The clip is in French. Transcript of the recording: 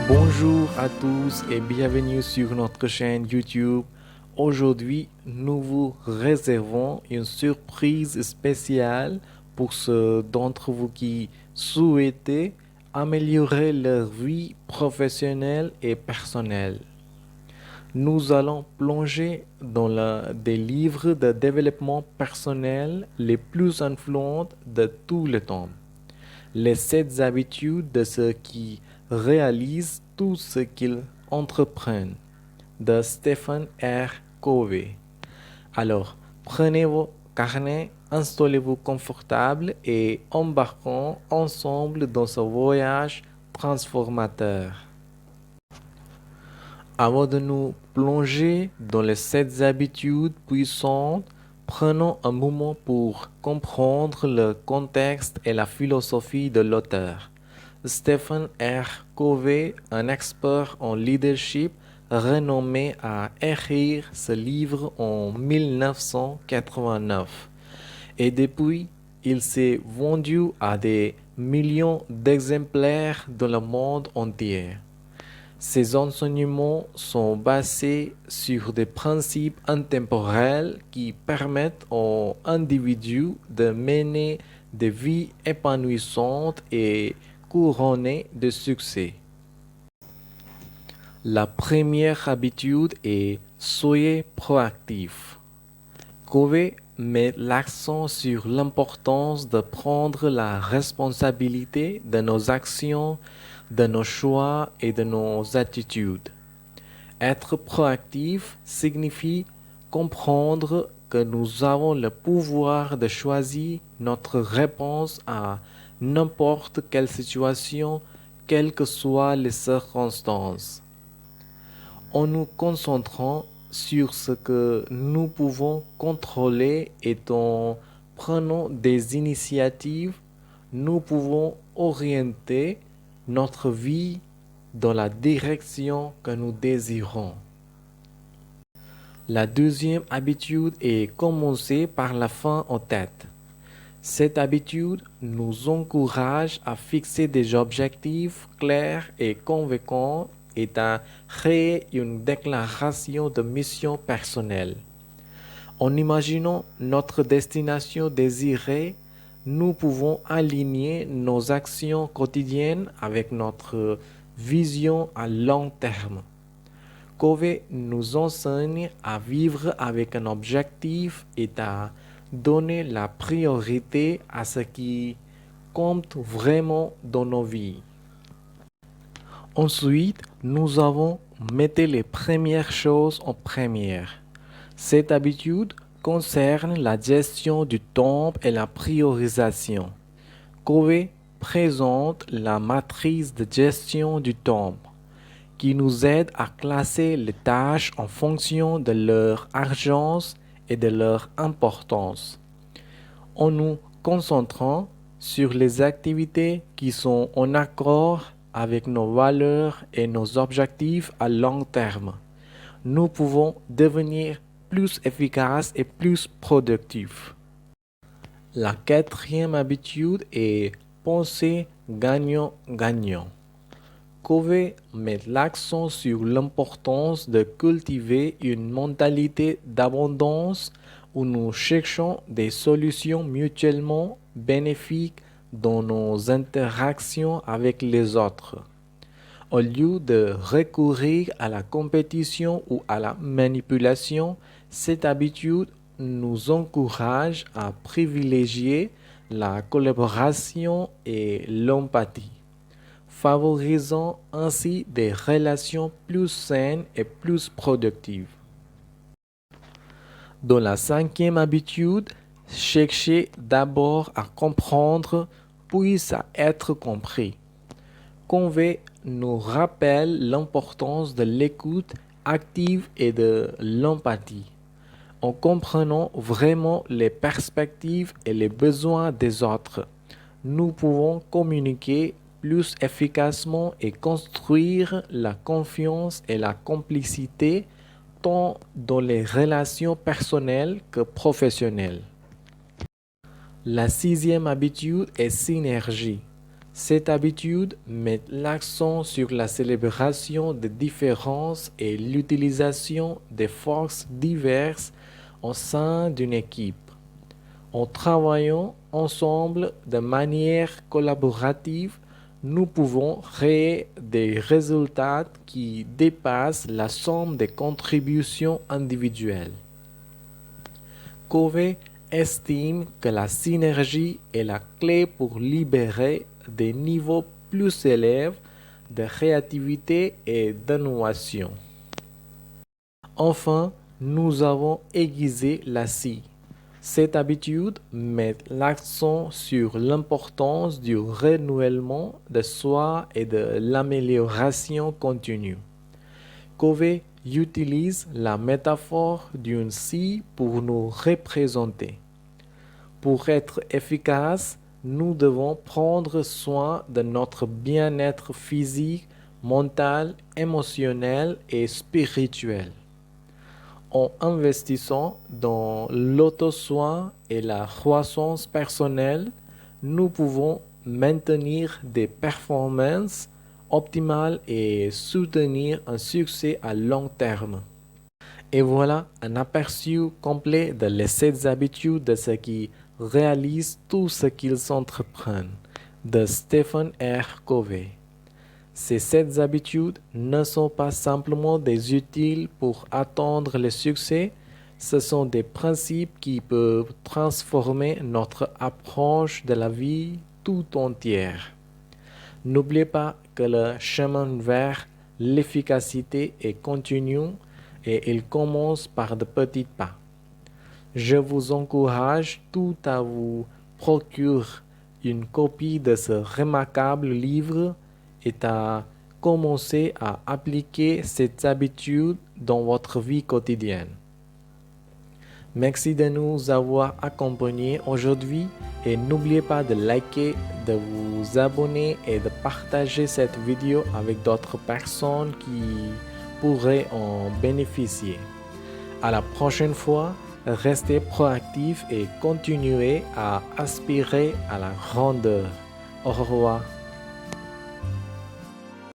Bonjour à tous et bienvenue sur notre chaîne YouTube. Aujourd'hui, nous vous réservons une surprise spéciale pour ceux d'entre vous qui souhaitaient améliorer leur vie professionnelle et personnelle. Nous allons plonger dans des livres de développement personnel les plus influents de tout le temps. Les 7 habitudes de ceux qui réalisent tout ce qu'ils entreprennent de Stephen R. Covey. Alors, prenez vos carnets, installez-vous confortable et embarquons ensemble dans ce voyage transformateur. Avant de nous plonger dans les 7 habitudes puissantes, prenons un moment pour comprendre le contexte et la philosophie de l'auteur. Stephen R. Covey, un expert en leadership renommé, a écrit ce livre en 1989 et depuis, il s'est vendu à des millions d'exemplaires dans le monde entier. Ces enseignements sont basés sur des principes intemporels qui permettent aux individus de mener des vies épanouissantes et couronnées de succès. La première habitude est soyez proactif. Covey met l'accent sur l'importance de prendre la responsabilité de nos actions, de nos choix et de nos attitudes. Être proactif signifie comprendre que nous avons le pouvoir de choisir notre réponse à n'importe quelle situation, quelles que soient les circonstances. En nous concentrant sur ce que nous pouvons contrôler et en prenant des initiatives, nous pouvons orienter notre vie dans la direction que nous désirons. La deuxième habitude est commencer par la fin en tête. Cette habitude nous encourage à fixer des objectifs clairs et convaincants et à créer une déclaration de mission personnelle. En imaginant notre destination désirée, nous pouvons aligner nos actions quotidiennes avec notre vision à long terme. Covey nous enseigne à vivre avec un objectif et à donner la priorité à ce qui compte vraiment dans nos vies. Ensuite, nous avons mettez les premières choses en première. Cette habitude concerne la gestion du temps et la priorisation. Covey présente la matrice de gestion du temps qui nous aide à classer les tâches en fonction de leur urgence et de leur importance. En nous concentrant sur les activités qui sont en accord avec nos valeurs et nos objectifs à long terme, nous pouvons devenir plus efficaces et plus productifs. La quatrième habitude est penser gagnant-gagnant. Covey met l'accent sur l'importance de cultiver une mentalité d'abondance où nous cherchons des solutions mutuellement bénéfiques dans nos interactions avec les autres, au lieu de recourir à la compétition ou à la manipulation. Cette habitude nous encourage à privilégier la collaboration et l'empathie, favorisant ainsi des relations plus saines et plus productives. Dans la cinquième habitude, cherchez d'abord à comprendre puis à être compris. Covey nous rappelle l'importance de l'écoute active et de l'empathie. En comprenant vraiment les perspectives et les besoins des autres, nous pouvons communiquer plus efficacement et construire la confiance et la complicité tant dans les relations personnelles que professionnelles. La sixième habitude est synergie. Cette habitude met l'accent sur la célébration des différences et l'utilisation des forces diverses au sein d'une équipe. En travaillant ensemble de manière collaborative, nous pouvons créer des résultats qui dépassent la somme des contributions individuelles. Covey estime que la synergie est la clé pour libérer des niveaux plus élevés de créativité et d'innovation. Enfin, nous avons aiguisé la scie. Cette habitude met l'accent sur l'importance du renouvellement de soi et de l'amélioration continue. Covey utilise la métaphore d'une scie pour nous représenter. Pour être efficace, nous devons prendre soin de notre bien-être physique, mental, émotionnel et spirituel. En investissant dans l'auto-soin et la croissance personnelle, nous pouvons maintenir des performances optimales et soutenir un succès à long terme. Et voilà un aperçu complet de les 7 habitudes de ceux qui réalisent tout ce qu'ils entreprennent, de Stephen R. Covey. Ces 7 habitudes ne sont pas simplement des outils pour atteindre le succès, ce sont des principes qui peuvent transformer notre approche de la vie tout entière. N'oubliez pas que le chemin vers l'efficacité est continu et il commence par de petits pas. Je vous encourage tout à vous procurer une copie de ce remarquable livre et à commencer à appliquer cette habitude dans votre vie quotidienne. Merci de nous avoir accompagnés aujourd'hui et n'oubliez pas de liker, de vous abonner et de partager cette vidéo avec d'autres personnes qui pourraient en bénéficier. À la prochaine fois, restez proactifs et continuez à aspirer à la grandeur. Au revoir.